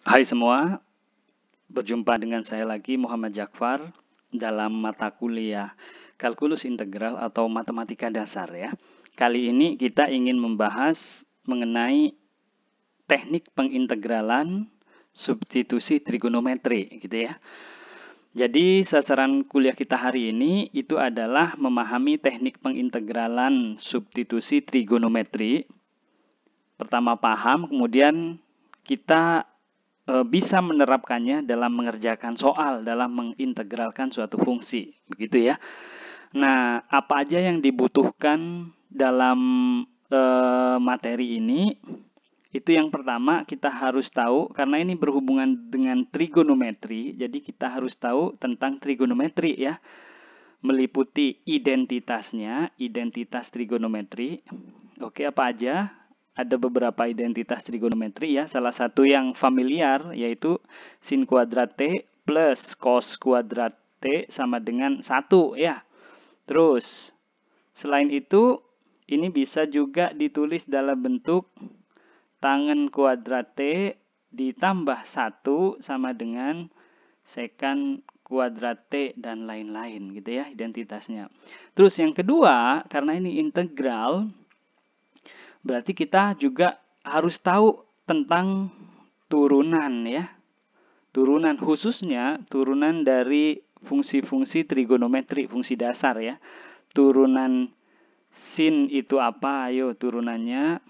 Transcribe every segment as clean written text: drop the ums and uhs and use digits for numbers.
Hai semua, berjumpa dengan saya lagi Muhammad Jakfar dalam mata kuliah Kalkulus Integral atau Matematika Dasar ya. Kali ini kita ingin membahas mengenai teknik pengintegralan substitusi trigonometri gitu ya. Jadi sasaran kuliah kita hari ini itu adalah memahami teknik pengintegralan substitusi trigonometri. Pertama paham, kemudian kita bisa menerapkannya dalam mengerjakan soal, dalam mengintegralkan suatu fungsi, begitu ya. Nah, apa aja yang dibutuhkan dalam materi ini? Itu yang pertama kita harus tahu, karena ini berhubungan dengan trigonometri, jadi kita harus tahu tentang trigonometri ya. Meliputi identitasnya, identitas trigonometri. Oke, apa aja? Ada beberapa identitas trigonometri ya. Salah satu yang familiar yaitu sin kuadrat T plus cos kuadrat T sama dengan 1 ya. Terus, selain itu, ini bisa juga ditulis dalam bentuk tangen kuadrat T ditambah 1 sama dengan secant kuadrat T dan lain-lain gitu ya identitasnya. Terus yang kedua, karena ini integral, berarti kita juga harus tahu tentang turunan ya. Turunan khususnya turunan dari fungsi-fungsi trigonometri, fungsi dasar ya. Turunan sin itu apa? Ayo turunannya.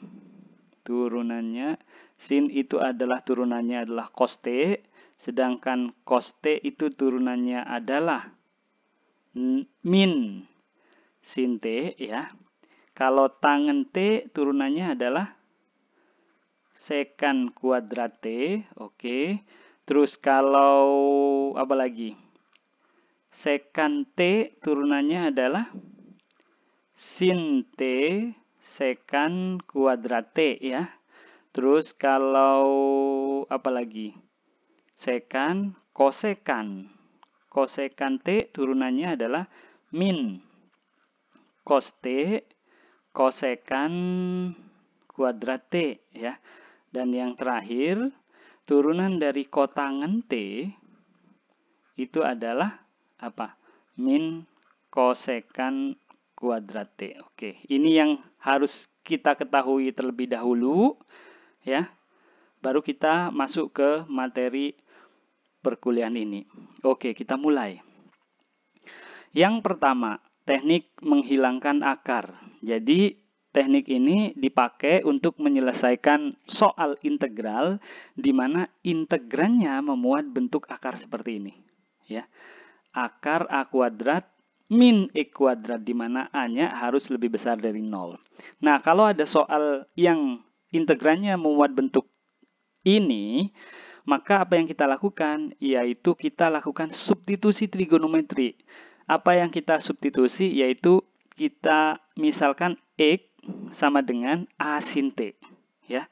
Turunannya sin itu adalah turunannya adalah cos T, sedangkan cos T itu turunannya adalah min sin T ya. Kalau tangen T turunannya adalah secant kuadrat T, oke. Terus kalau apa lagi? Secant T turunannya adalah sin T secant kuadrat T ya. Terus kalau apa lagi? Secant kosekant. Kosekant T turunannya adalah min cos T kosekant kuadrat T ya. Dan yang terakhir, turunan dari kotangen T itu adalah apa? Min kosekant kuadrat T. Oke, ini yang harus kita ketahui terlebih dahulu ya. Baru kita masuk ke materi perkuliahan ini. Oke, kita mulai. Yang pertama, teknik menghilangkan akar. Jadi, teknik ini dipakai untuk menyelesaikan soal integral di mana integrannya memuat bentuk akar seperti ini. Ya. Akar A kuadrat min E kuadrat, di mana A-nya harus lebih besar dari 0. Nah, kalau ada soal yang integrannya memuat bentuk ini, maka apa yang kita lakukan? Yaitu kita lakukan substitusi trigonometri. Apa yang kita substitusi? Yaitu kita misalkan X sama dengan A sin T. Ya.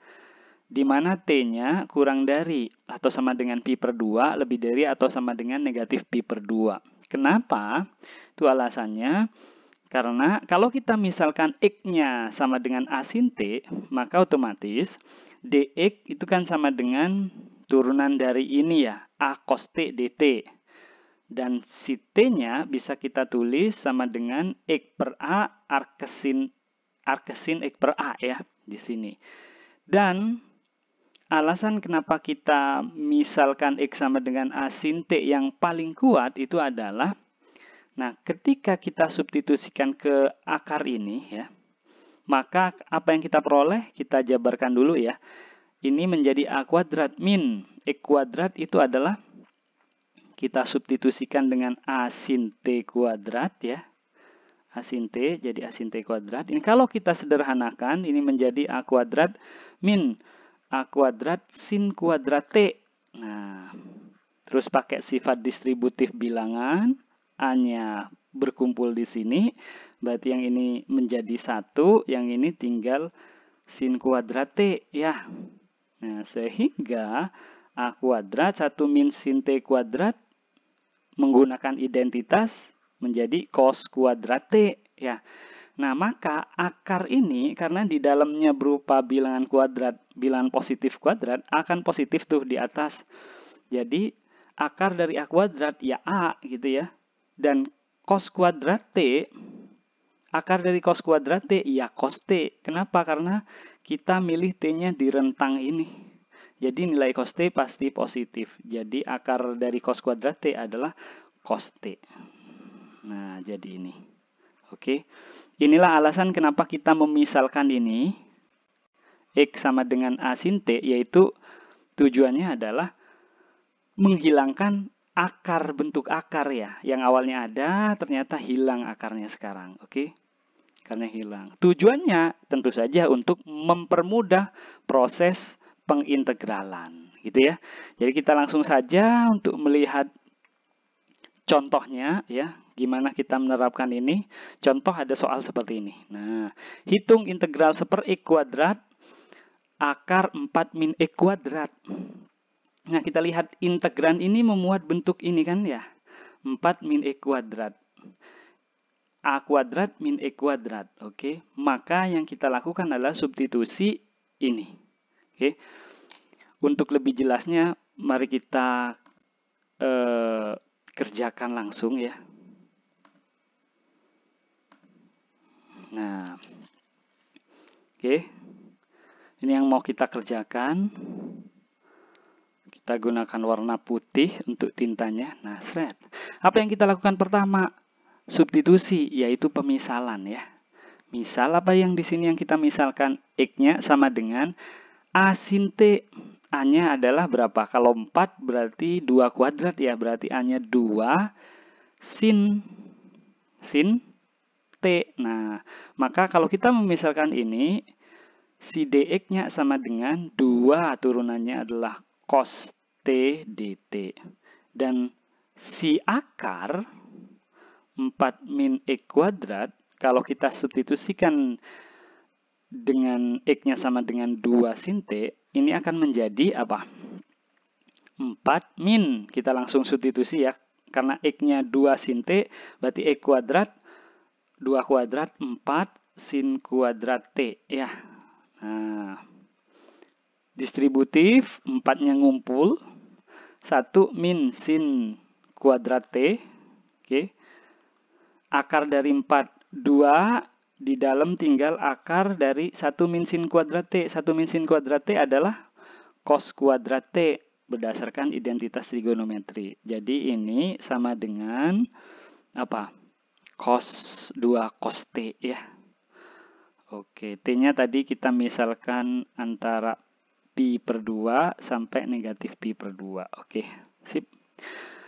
Di mana T-nya kurang dari atau sama dengan pi per 2, lebih dari atau sama dengan negatif pi per 2. Kenapa? Itu alasannya. Karena kalau kita misalkan X-nya sama dengan A sin T, maka otomatis dx itu kan sama dengan turunan dari ini ya, A cos T dt. Dan si T-nya bisa kita tulis sama dengan X per A arcsin X per A ya, di sini. Dan alasan kenapa kita misalkan X sama dengan A sin T yang paling kuat itu adalah, nah ketika kita substitusikan ke akar ini ya, maka apa yang kita peroleh? Kita jabarkan dulu ya. Ini menjadi A kuadrat min X kuadrat itu adalah kita substitusikan dengan A sin T kuadrat ya. A sin T jadi A sin T kuadrat. Ini kalau kita sederhanakan ini menjadi A kuadrat min A kuadrat sin kuadrat T. Nah, terus pakai sifat distributif bilangan, A-nya berkumpul di sini, berarti yang ini menjadi 1, yang ini tinggal sin kuadrat T ya. Nah, sehingga A kuadrat 1 min sin T kuadrat menggunakan identitas menjadi cos kuadrat T ya. Nah, maka akar ini karena di dalamnya berupa bilangan kuadrat, bilangan positif kuadrat, akan positif tuh di atas. Jadi, akar dari A kuadrat ya A gitu ya. Dan cos kuadrat T, akar dari cos kuadrat T ya cos T. Kenapa? Karena kita milih T-nya di rentang ini. Jadi nilai cos T pasti positif. Jadi akar dari cos kuadrat T adalah cos T. Nah, jadi ini. Oke. Inilah alasan kenapa kita memisalkan ini. X sama dengan A sin T, yaitu tujuannya adalah menghilangkan akar, bentuk akar ya. Yang awalnya ada, ternyata hilang akarnya sekarang. Oke. Karena hilang. Tujuannya tentu saja untuk mempermudah proses pengintegralan, gitu ya. Jadi kita langsung saja untuk melihat contohnya ya, gimana kita menerapkan ini. Contoh ada soal seperti ini. Nah, hitung integral 1/x kuadrat akar 4 min x kuadrat. Nah, kita lihat integran ini memuat bentuk ini kan ya. 4 min x kuadrat. A kuadrat min E kuadrat. Oke, maka yang kita lakukan adalah substitusi ini. Oke, untuk lebih jelasnya, mari kita kerjakan langsung ya. Nah, oke, ini yang mau kita kerjakan. Kita gunakan warna putih untuk tintanya. Nah, seret. Apa yang kita lakukan pertama? Substitusi, yaitu pemisalan ya. Misal apa yang di sini yang kita misalkan? X-nya sama dengan A sin T. A-nya adalah berapa? Kalau 4 berarti 2 kuadrat ya. Berarti A-nya 2 sin T. Nah, maka kalau kita memisalkan ini, si dx-nya sama dengan 2 turunannya adalah cos T dt. Dan si akar 4 min X kuadrat, kalau kita substitusikan dengan X-nya sama dengan 2 sin T, ini akan menjadi apa? 4 min. Kita langsung substitusi ya. Karena X-nya 2 sin T, berarti X kuadrat, 2 kuadrat, 4 sin kuadrat T. Ya. Nah, distributif, 4-nya ngumpul. 1 min sin kuadrat T. Oke. Akar dari 4, 2. Di dalam tinggal akar dari 1 min sin kuadrat T. 1 min sin kuadrat T adalah cos kuadrat T berdasarkan identitas trigonometri. Jadi ini sama dengan apa? Cos 2 cos T ya. Oke, T-nya tadi kita misalkan antara pi per 2 sampai negatif pi per 2. Oke, sip.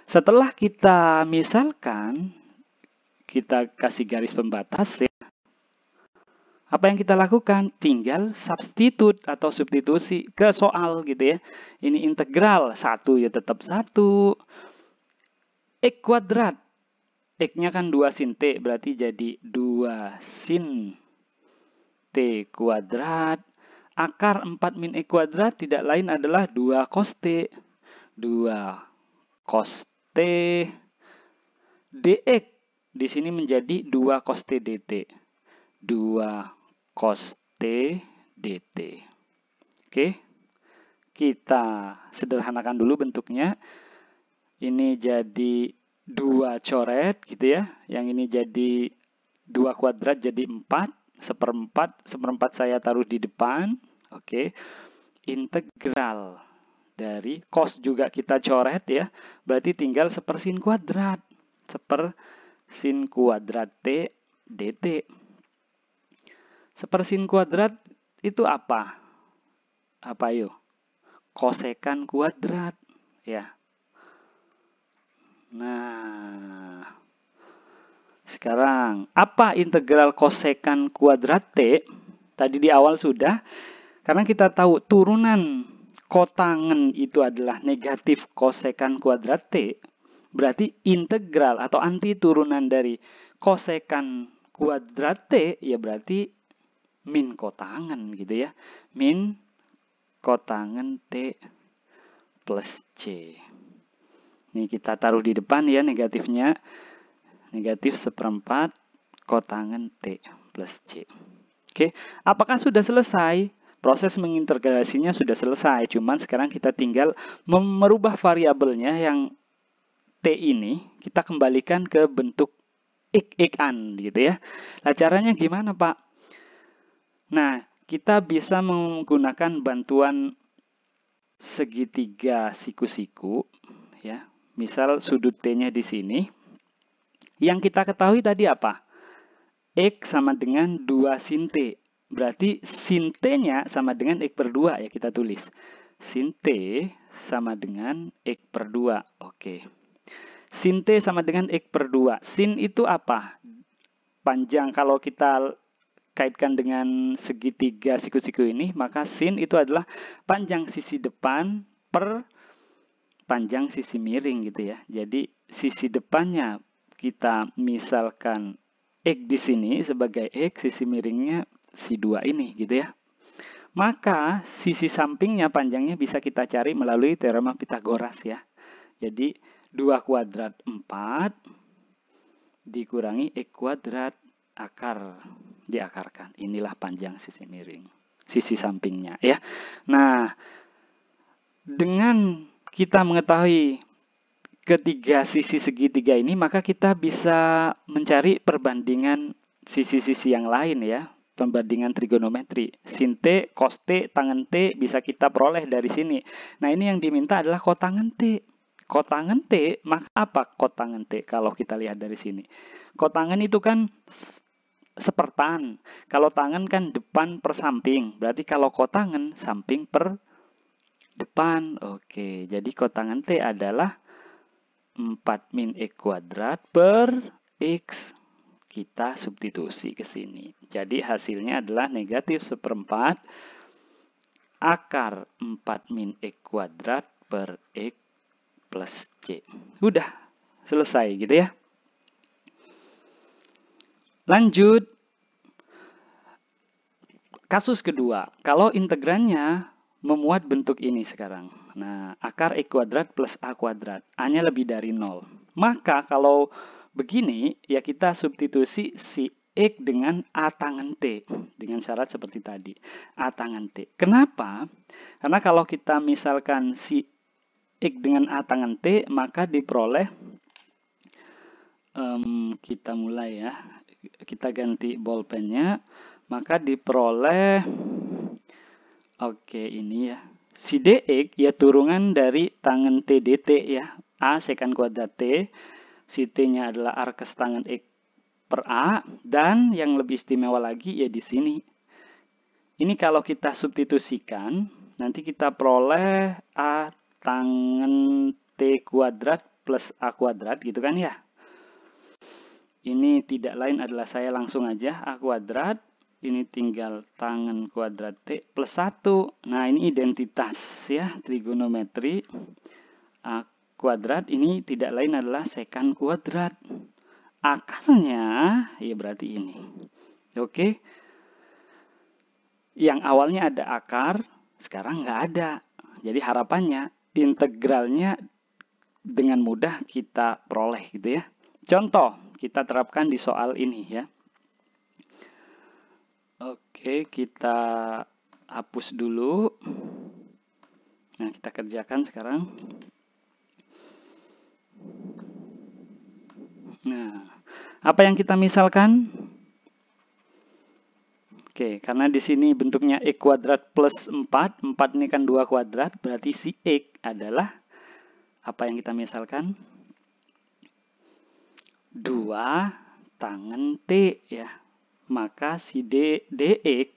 Setelah kita misalkan, kita kasih garis pembatas ya. Apa yang kita lakukan? Tinggal substitute atau substitusi ke soal gitu ya. Ini integral, 1 ya tetap 1. X kuadrat. X-nya kan 2 sin T, berarti jadi 2 sin T kuadrat. Akar 4 min X kuadrat tidak lain adalah 2 cos T. 2 cos T dx. Di sini menjadi 2 cos T dt. 2 cos T dt. Oke. Kita sederhanakan dulu bentuknya. Ini jadi 2 coret gitu ya. Yang ini jadi 2 kuadrat jadi 4. 1/4 saya taruh di depan. Oke. Integral dari cos juga kita coret ya. Berarti tinggal 1 sin kuadrat. 1 sin kuadrat T dt. 1 sin kuadrat itu apa? Apa yuk? Kosekan kuadrat ya. Nah, sekarang apa integral kosekan kuadrat T? Tadi di awal sudah, karena kita tahu turunan kotangen itu adalah negatif kosekan kuadrat T, berarti integral atau anti turunan dari kosekan kuadrat T, ya berarti min kotangen gitu ya. Min kotangen T plus C. Ini kita taruh di depan ya negatifnya. Negatif 1/4 kotangen T plus C. Oke, apakah sudah selesai? Proses mengintegrasinya sudah selesai, cuman sekarang kita tinggal merubah variabelnya yang T ini, kita kembalikan ke bentuk X-an gitu ya. Nah, caranya gimana, Pak? Nah, kita bisa menggunakan bantuan segitiga siku-siku, ya. Misal sudut T-nya di sini. Yang kita ketahui tadi apa? X sama dengan 2 sin T. Berarti sin T-nya sama dengan X per 2 ya kita tulis. Sin T sama dengan X per 2. Oke. Sin T sama dengan X per 2. Sin itu apa? Panjang. Kalau kita kaitkan dengan segitiga siku-siku ini, maka sin itu adalah panjang sisi depan per panjang sisi miring gitu ya. Jadi sisi depannya kita misalkan X di sini sebagai X, sisi miringnya si 2 ini gitu ya. Maka sisi sampingnya panjangnya bisa kita cari melalui teorema Pitagoras ya. Jadi 2 kuadrat 4 dikurangi X kuadrat akar diakarkan. Inilah panjang sisi miring, sisi sampingnya ya. Nah, dengan kita mengetahui ketiga sisi segitiga ini, maka kita bisa mencari perbandingan sisi-sisi yang lain ya. Perbandingan trigonometri. Sin T, cos T, tangen T bisa kita peroleh dari sini. Nah, ini yang diminta adalah kotangen T. Kotangen T, maka apa kotangen T kalau kita lihat dari sini? Kotangen itu kan sepertan. Kalau tangan kan depan per samping. Berarti kalau kotangen samping per depan. Oke, jadi kotangen T adalah 4 min X kuadrat per X. Kita substitusi ke sini. Jadi hasilnya adalah negatif 1/4 akar 4 min X kuadrat per X plus C. Udah, selesai gitu ya. Lanjut. Kasus kedua. Kalau integrannya memuat bentuk ini sekarang. Nah, akar X kuadrat plus A kuadrat. A-nya lebih dari 0. Maka kalau begini, ya kita substitusi si X dengan A tangen T. Dengan syarat seperti tadi. A tangen T. Kenapa? Karena kalau kita misalkan si X dengan A tangen T, maka diperoleh, kita mulai ya. Kita ganti bolpennya. Maka diperoleh, oke ini ya, si dx ya turunan dari tangen T dt ya, A sekant kuadrat T, si T-nya adalah arkes tangen X per A, dan yang lebih istimewa lagi ya di sini. Ini kalau kita substitusikan, nanti kita peroleh A tangen T kuadrat plus A kuadrat gitu kan ya. Ini tidak lain adalah saya langsung aja A kuadrat. Ini tinggal tangen kuadrat T plus 1. Nah, ini identitas ya, trigonometri. A kuadrat ini tidak lain adalah sekant kuadrat. Akarnya, ya berarti ini. Oke. Yang awalnya ada akar, sekarang nggak ada. Jadi harapannya, integralnya dengan mudah kita peroleh gitu ya. Contoh, kita terapkan di soal ini ya. Oke, kita hapus dulu. Nah, kita kerjakan sekarang. Nah, apa yang kita misalkan? Oke, karena di sini bentuknya X kuadrat plus 4. 4 ini kan 2 kuadrat, berarti si X adalah apa yang kita misalkan? 2 tangen T ya. Maka si dx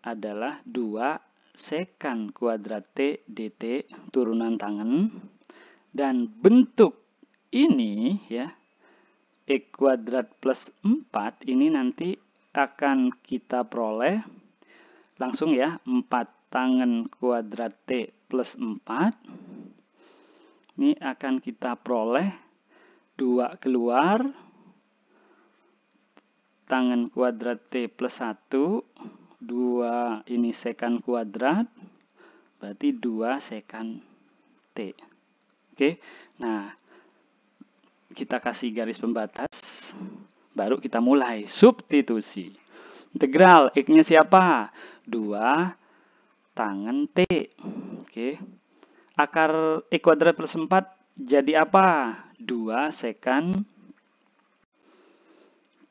adalah 2 sekant kuadrat T dt turunan tangen, dan bentuk ini ya X kuadrat plus 4 ini nanti akan kita peroleh langsung ya, 4 tangen kuadrat T plus 4 ini akan kita peroleh 2 keluar tangen kuadrat T plus 1, 2 ini sekant kuadrat, berarti 2 sekant T. Oke, nah kita kasih garis pembatas baru kita mulai substitusi. Integral X-nya siapa? 2 tangen T. Oke. Akar X kuadrat plus 4 jadi apa? 2 sekant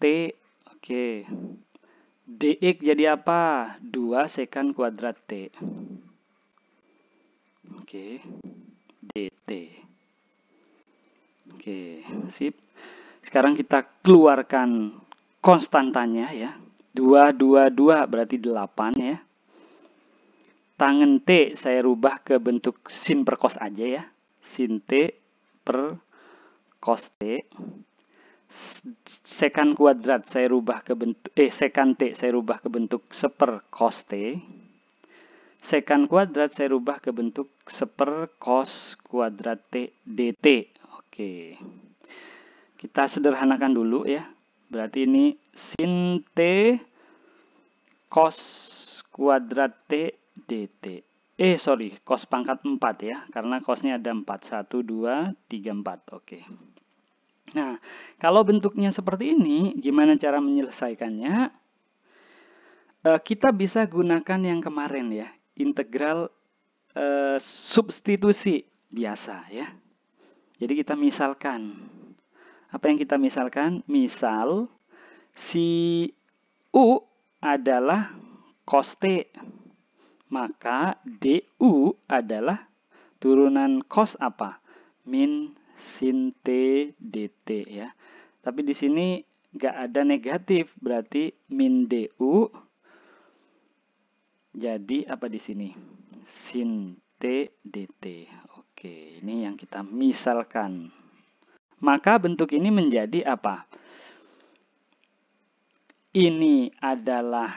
T. Oke. dx jadi apa? 2 sekant kuadrat T. Oke. dt. Oke, sip. Sekarang kita keluarkan konstantanya ya. 2, 2, 2 berarti 8 ya. Tangen T saya rubah ke bentuk sin per cos aja ya. Sin T per cos T. Sekan kuadrat saya rubah ke bentuk sekan T saya rubah ke bentuk seper cos T. Sekan kuadrat saya rubah ke bentuk seper cos kuadrat T dt. Oke. Kita sederhanakan dulu ya. Berarti ini sin T cos kuadrat T dt. Cos pangkat 4 ya. Karena cosnya ada 4. 1, 2, 3, 4. Oke. Nah, kalau bentuknya seperti ini, gimana cara menyelesaikannya? Kita bisa gunakan yang kemarin ya, integral substitusi biasa ya. Jadi kita misalkan, apa yang kita misalkan? Misal, si U adalah cos T, maka DU adalah turunan cos apa? Min sin T dt ya. Tapi di sini nggak ada negatif, berarti min DU jadi apa di sini? Sin T dt. Oke, ini yang kita misalkan. Maka bentuk ini menjadi apa? Ini adalah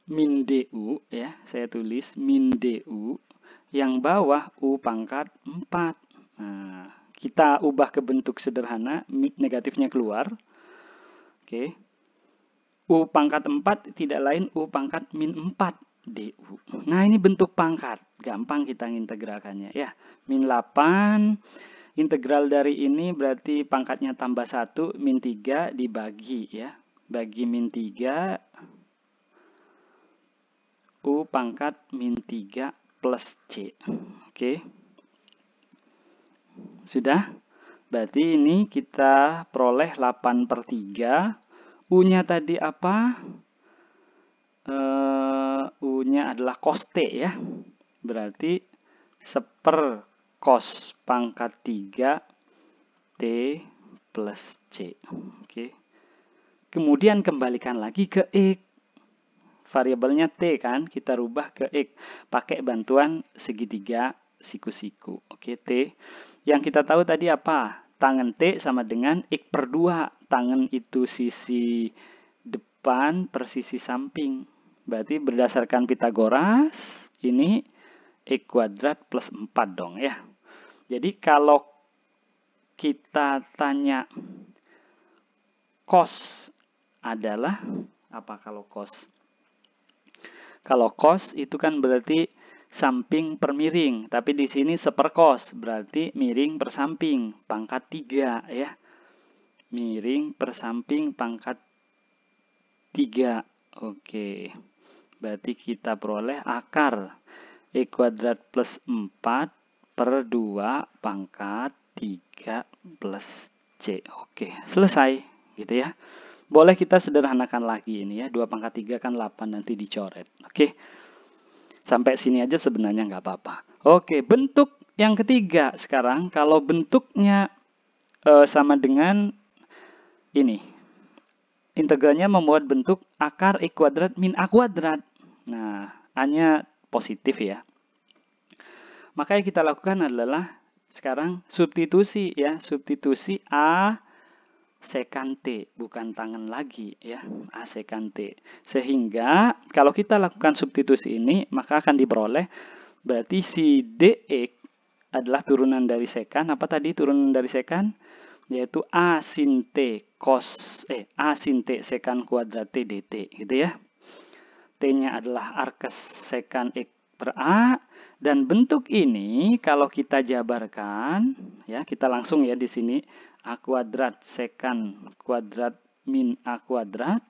min DU ya, saya tulis min DU, yang bawah U pangkat 4. Nah, kita ubah ke bentuk sederhana, negatifnya keluar. Oke. U pangkat 4 tidak lain U pangkat min 4 DU. Nah, ini bentuk pangkat. Gampang kita integralkannya ya. Min 8, integral dari ini berarti pangkatnya tambah 1, min 3 dibagi ya. Bagi min 3, U pangkat min 3 plus C. Oke. Sudah? Berarti ini kita peroleh 8/3. U-nya tadi apa? U-nya adalah cos T ya. Berarti seper cos pangkat 3 T plus C. Oke. Kemudian kembalikan lagi ke X. Variabelnya T kan, kita rubah ke X. Pakai bantuan segitiga siku-siku. Oke, T. Yang kita tahu tadi apa? Tangen T sama dengan X/2. Tangen itu sisi depan per sisi samping. Berarti berdasarkan Pitagoras, ini X kuadrat plus 4 dong ya. Jadi kalau kita tanya cos adalah apa kalau cos? Kalau cos itu kan berarti samping per miring, tapi di sini sepercos, berarti miring per samping, pangkat 3 ya. Miring per samping pangkat 3. Oke. Berarti kita peroleh akar X kuadrat plus 4 per 2 pangkat 3 plus C. Oke, selesai gitu ya. Boleh kita sederhanakan lagi ini ya. 2 pangkat 3 kan 8, nanti dicoret. Oke. Sampai sini aja sebenarnya nggak apa-apa. Oke, bentuk yang ketiga sekarang. Kalau bentuknya sama dengan ini. Integralnya membuat bentuk akar X kuadrat min A kuadrat. Nah, A-nya positif ya. Maka yang kita lakukan adalah sekarang substitusi ya. Substitusi A sekan T, bukan tangan lagi ya, A sekan T. Sehingga kalau kita lakukan substitusi ini, maka akan diperoleh berarti si dx adalah turunan dari sekan. Apa tadi turunan dari sekan? Yaitu A sin T A sin T sekan kuadrat T dt gitu ya. T-nya adalah arkes sekan X per A, dan bentuk ini kalau kita jabarkan ya, kita langsung ya di sini A kuadrat sekan kuadrat min A kuadrat.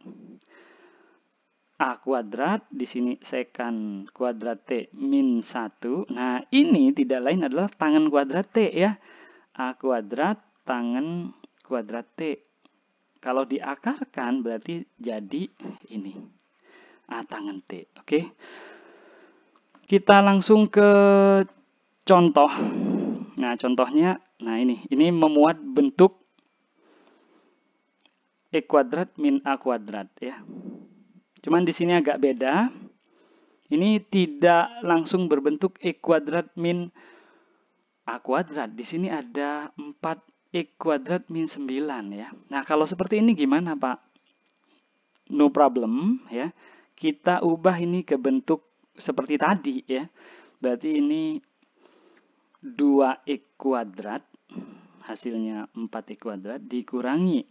A kuadrat, di sini sekan kuadrat T min 1. Nah, ini tidak lain adalah tangen kuadrat T ya. A kuadrat tangen kuadrat T. Kalau diakarkan berarti jadi ini. A tangen T. Oke. Kita langsung ke contoh. Nah, contohnya, nah ini memuat bentuk E kuadrat min A kuadrat ya. Cuman di sini agak beda. Ini tidak langsung berbentuk E kuadrat min A kuadrat. Di sini ada 4E kuadrat min 9 ya. Nah, kalau seperti ini gimana, Pak? No problem ya. Kita ubah ini ke bentuk seperti tadi ya. Berarti ini 2E kuadrat, hasilnya 4E kuadrat dikurangi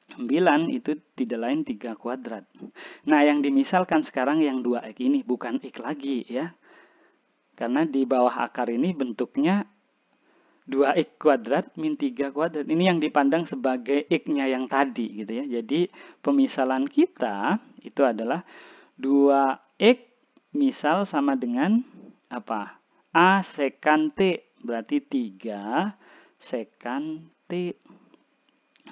9 itu tidak lain 3 kuadrat. Nah, yang dimisalkan sekarang yang 2X ini, bukan X lagi ya. Karena di bawah akar ini bentuknya 2X kuadrat min 3 kuadrat. Ini yang dipandang sebagai X-nya yang tadi gitu ya. Jadi pemisalan kita itu adalah 2X misal sama dengan apa? A sekan T, berarti 3 sekan T.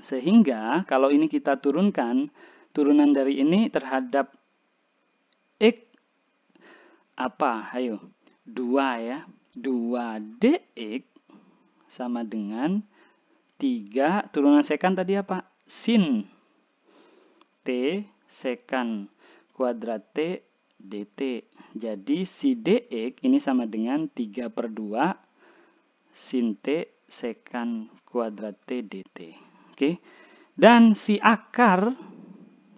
Sehingga kalau ini kita turunkan, turunan dari ini terhadap X apa? Ayo, 2 ya. 2dx sama dengan 3, turunan sekan tadi apa? Sin T sekan kuadrat T dt. Jadi si dx ini sama dengan 3/2 sin T sekan kuadrat T dt. Oke. Dan si akar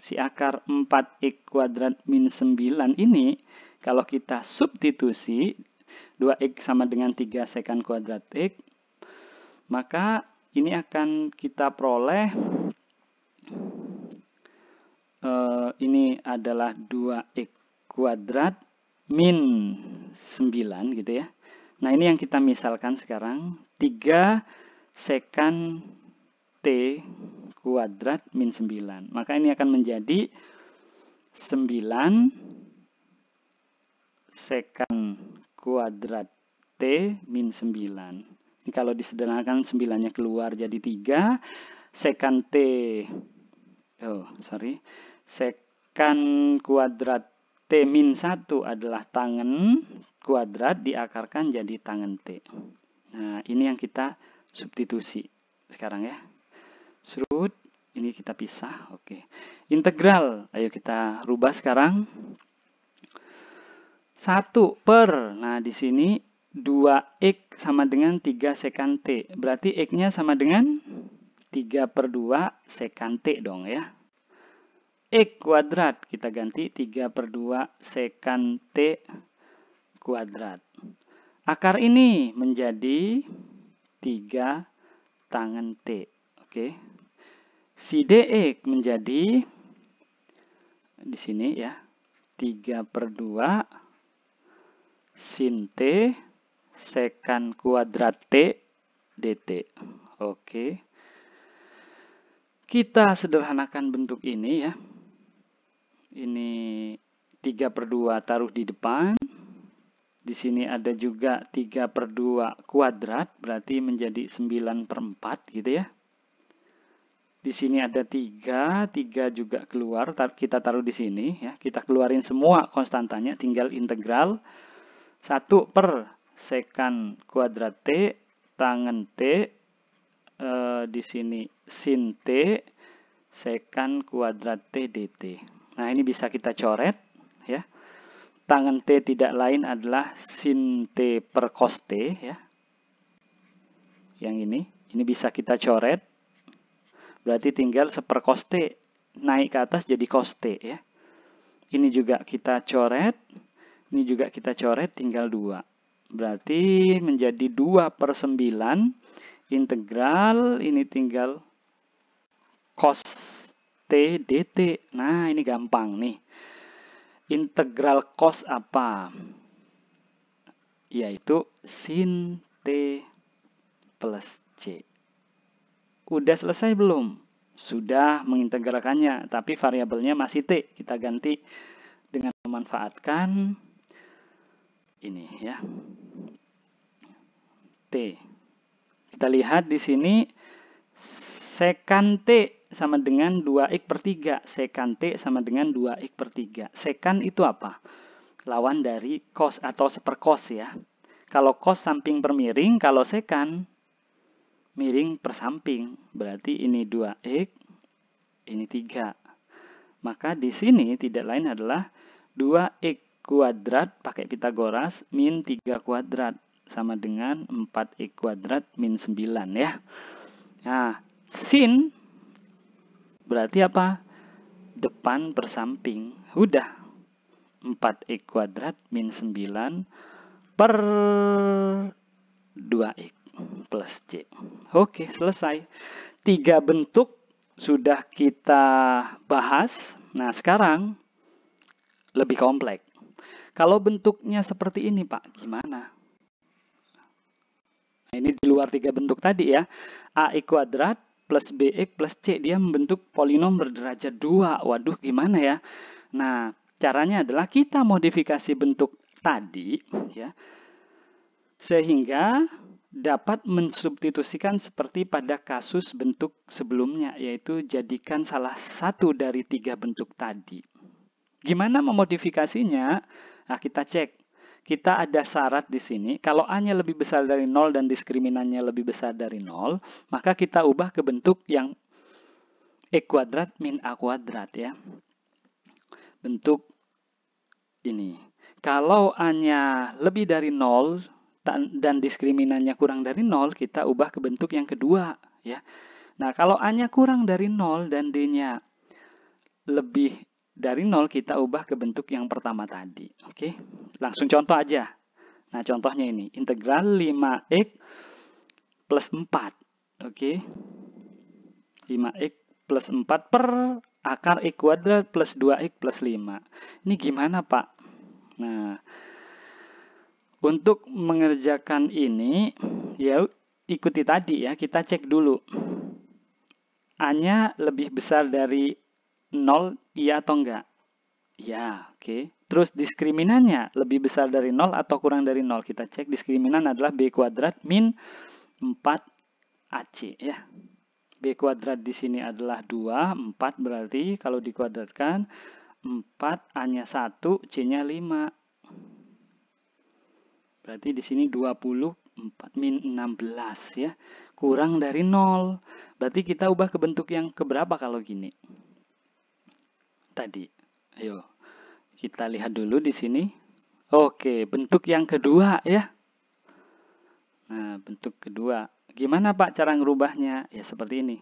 4x kuadrat min 9 ini, kalau kita substitusi 2x sama dengan 3 sekan kuadrat x, maka ini akan kita peroleh ini adalah 2x kuadrat min 9 gitu ya. Nah, ini yang kita misalkan sekarang 3 sekan T kuadrat min 9. Maka ini akan menjadi 9 sekan kuadrat T min 9. Ini kalau disederhanakan 9-nya keluar jadi 3. Sekan T, sekan kuadrat T min 1 adalah tangen kuadrat diakarkan jadi tangen T. Nah, ini yang kita substitusi sekarang ya. Serut, ini kita pisah. Oke. Integral, ayo kita rubah sekarang. 1 per, nah di sini 2x sama dengan 3 sekan T. Berarti x-nya sama dengan 3/2 sekan T dong ya. X kuadrat, kita ganti 3/2 sekan T kuadrat. Akar ini menjadi 3 tangen T. Oke. Si dx menjadi di sini ya 3/2 sin T sekan kuadrat T dt. Oke. Kita sederhanakan bentuk ini ya. Ini 3/2 taruh di depan. Di sini ada juga 3/2 kuadrat, berarti menjadi 9/4 gitu ya. Di sini ada 3 juga keluar, kita taruh di sini ya. Kita keluarin semua konstantanya, tinggal integral 1 per sekan kuadrat T tangen T di sini sin T sekan kuadrat T dt. Nah, ini bisa kita coret ya. Tangen T tidak lain adalah sin T per cos T ya. Yang ini bisa kita coret. Berarti tinggal seper cos T naik ke atas jadi cos T ya. Ini juga kita coret. Ini juga kita coret, tinggal 2. Berarti menjadi 2/9 integral ini tinggal cos T dt. Nah, ini gampang nih. Integral cos apa? Yaitu sin T plus C. udah selesai belum? Sudah mengintegralkannya, tapi variabelnya masih T. Kita ganti dengan memanfaatkan ini ya, T. Kita lihat di sini sekan T sama dengan 2x per 3. Sekan T sama dengan 2x per 3. Sekan itu apa? Lawan dari cos atau sepercos ya. Kalau cos samping per miring, kalau sekan miring per samping. Berarti ini 2x, ini 3. Maka di sini tidak lain adalah 2x kuadrat pakai Pitagoras min 3 kuadrat sama dengan 4x kuadrat min 9 ya. Nah, sin berarti apa? Depan per samping. Udah. 4x kuadrat min 9 per 2x plus c. Oke, selesai. 3 bentuk sudah kita bahas. Nah, sekarang lebih kompleks. Kalau bentuknya seperti ini, Pak, gimana? Nah, ini di luar 3 bentuk tadi ya. AX kuadrat plus BX plus C. Dia membentuk polinom berderajat 2. Waduh, gimana ya? Nah, caranya adalah kita modifikasi bentuk tadi, ya, sehingga dapat mensubstitusikan seperti pada kasus bentuk sebelumnya, yaitu jadikan salah satu dari 3 bentuk tadi. Gimana memodifikasinya? Nah, kita cek. Kita ada syarat di sini, kalau A-nya lebih besar dari 0 dan diskriminannya lebih besar dari 0, maka kita ubah ke bentuk yang X kuadrat min A kuadrat ya. Bentuk ini. Kalau A-nya lebih dari 0 dan diskriminannya kurang dari 0, kita ubah ke bentuk yang kedua ya. Nah, kalau A-nya kurang dari 0 dan D-nya lebih dari 0, kita ubah ke bentuk yang pertama tadi. Oke, langsung contoh aja. Nah, contohnya ini, integral 5x plus 4. Oke, 5x plus 4 per akar x kuadrat plus 2x plus 5. Ini gimana, Pak? Nah, untuk mengerjakan ini, ya ikuti tadi ya, kita cek dulu. A-nya lebih besar dari 0, iya atau enggak? Ya, oke. Terus diskriminannya lebih besar dari 0 atau kurang dari 0? Kita cek diskriminan adalah B kuadrat min 4AC ya. B kuadrat di sini adalah 2, 4 berarti kalau dikuadratkan 4, A-nya 1, C-nya 5. Berarti di sini 24 min 16 ya. Kurang dari 0. Berarti kita ubah ke bentuk yang keberapa kalau gini? Tadi. Ayo, kita lihat dulu di sini. Oke, bentuk yang kedua ya. Nah, bentuk kedua. Gimana Pak cara ngerubahnya? Ya seperti ini.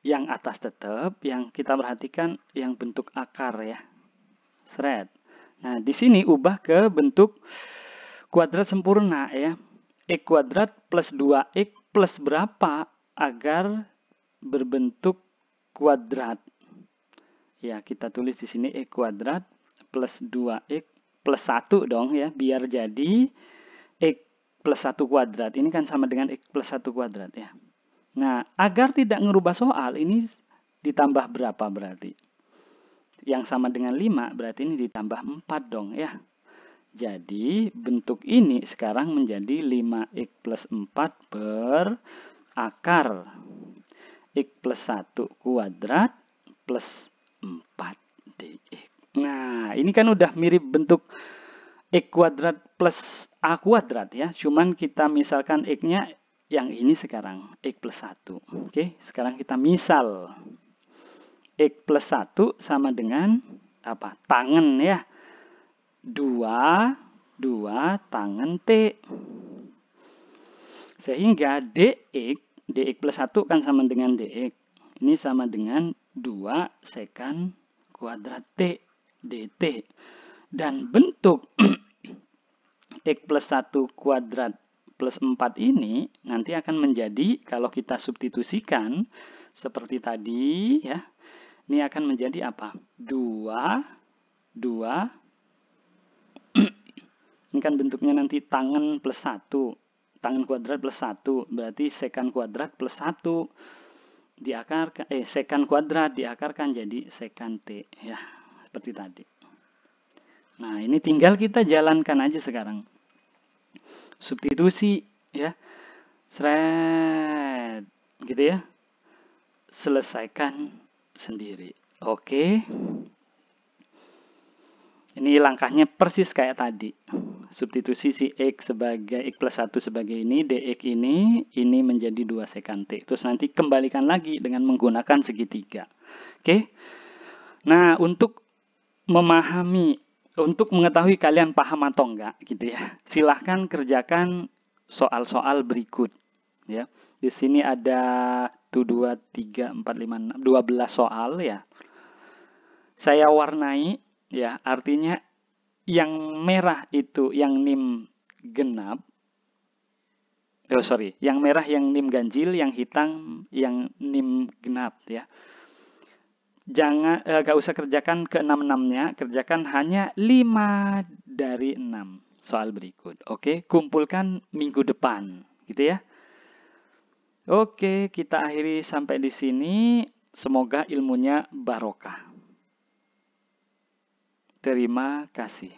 Yang atas tetap, yang kita perhatikan yang bentuk akar ya. Seret. Nah, di sini ubah ke bentuk kuadrat sempurna ya. X kuadrat plus 2x plus berapa agar berbentuk kuadrat? Ya, kita tulis di sini X kuadrat plus 2x plus 1 dong ya, biar jadi X plus 1 kuadrat. Ini kan sama dengan X plus 1 kuadrat ya. Nah, agar tidak ngerubah soal, ini ditambah berapa berarti? Yang sama dengan 5, berarti ini ditambah 4 dong ya. Jadi, bentuk ini sekarang menjadi 5x plus 4 per akar x plus 1 kuadrat plus 4 dx. Nah, ini kan udah mirip bentuk x kuadrat plus a kuadrat ya. Cuman kita misalkan x-nya yang ini sekarang, x plus 1. Oke, sekarang kita misal x plus 1 sama dengan apa? Tangen ya. 2 tangen T. Sehingga dx plus 1 kan sama dengan dx. Ini sama dengan 2 sekan kuadrat T dt. Dan bentuk x plus 1 kuadrat plus 4 ini nanti akan menjadi, kalau kita substitusikan seperti tadi ya, ini akan menjadi apa? 2 ini kan bentuknya nanti tangen plus 1. tangan kuadrat plus 1, berarti sekan kuadrat plus 1 diakarkan, sekan kuadrat diakarkan jadi sekan T, ya, seperti tadi. Nah, ini tinggal kita jalankan aja sekarang. Substitusi, ya, seret, gitu ya. Selesaikan sendiri. Oke. Ini langkahnya persis kayak tadi. Substitusi si X sebagai X plus 1 sebagai ini, dx ini menjadi 2 sekan T. Terus nanti kembalikan lagi dengan menggunakan segitiga. Oke. Nah, untuk memahami, untuk mengetahui kalian paham atau enggak gitu ya, silahkan kerjakan soal-soal berikut. Ya. Di sini ada 1, 2, 3, 4, 5, 6, 12 soal ya. Saya warnai ya, artinya yang merah itu yang NIM genap. Oh sorry, yang merah yang NIM ganjil, yang hitam yang NIM genap ya. Jangan gak usah kerjakan ke 6-6-nya, kerjakan hanya 5 dari 6 soal berikut. Oke, kumpulkan minggu depan gitu ya. Oke, kita akhiri sampai di sini. Semoga ilmunya barokah. Terima kasih.